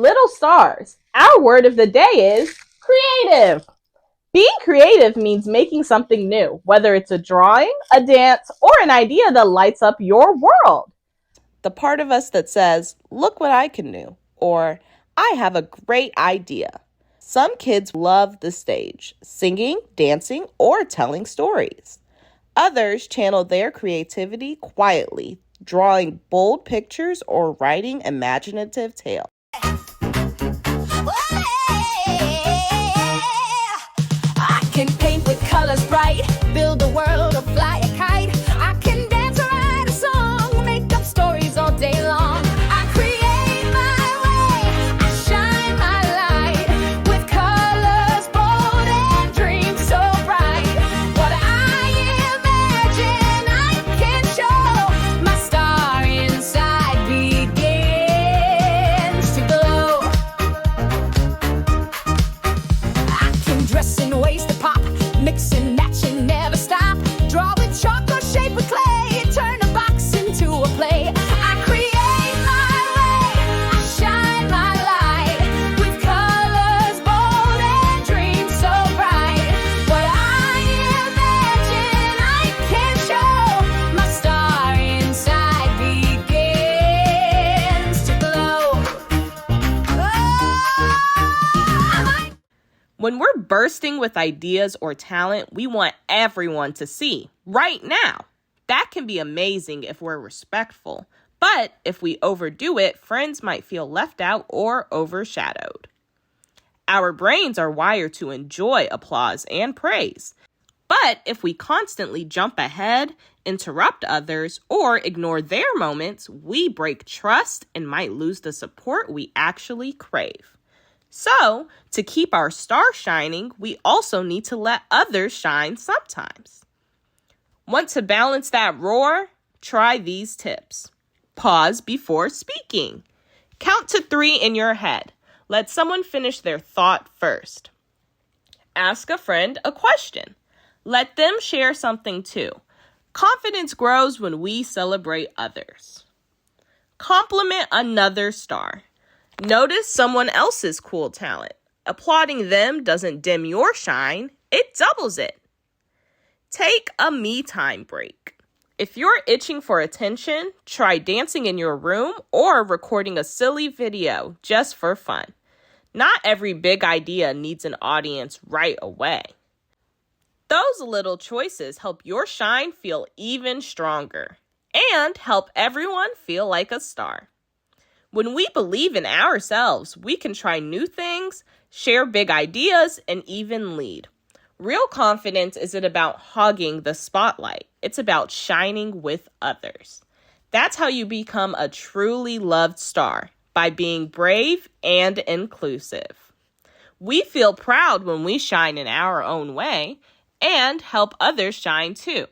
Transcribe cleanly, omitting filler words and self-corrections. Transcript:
Little stars, our word of the day is creative. Being creative means making something new, whether it's a drawing, a dance, or an idea that lights up your world. The part of us that says, look what I can do, or I have a great idea. Some kids love the stage, singing, dancing, or telling stories. Others channel their creativity quietly, drawing bold pictures or writing imaginative tales. I can paint with colors bright, build a world or fly a kite. I can dance or write a song, make up stories all day long. I create my way, I shine my light with colors bold and dreams so bright. What I imagine I can show, my star inside begins to glow. I can dress in ways to pop, mix and match and never stop. Draw with chalk or shape with clay, turn a box into a play. I create my way, I shine my light with colors bold and dreams so bright. What I imagine I can show, my star inside begins to glow. Oh, When we're bursting with ideas or talent, we want everyone to see right now. That can be amazing if we're respectful, but if we overdo it, friends might feel left out or overshadowed. Our brains are wired to enjoy applause and praise, but if we constantly jump ahead, interrupt others, or ignore their moments, we break trust and might lose the support we actually crave. So, to keep our star shining, we also need to let others shine sometimes. Want to balance that roar? Try these tips. Pause before speaking. Count to 3 in your head. Let someone finish their thought first. Ask a friend a question. Let them share something too. Confidence grows when we celebrate others. Compliment another star. Notice someone else's cool talent. Applauding them doesn't dim your shine, it doubles it. Take a me time break. If you're itching for attention, try dancing in your room or recording a silly video just for fun. Not every big idea needs an audience right away. Those little choices help your shine feel even stronger and help everyone feel like a star. When we believe in ourselves, we can try new things, share big ideas, and even lead. Real confidence isn't about hogging the spotlight. It's about shining with others. That's how you become a truly loved star, by being brave and inclusive. We feel proud when we shine in our own way and help others shine too.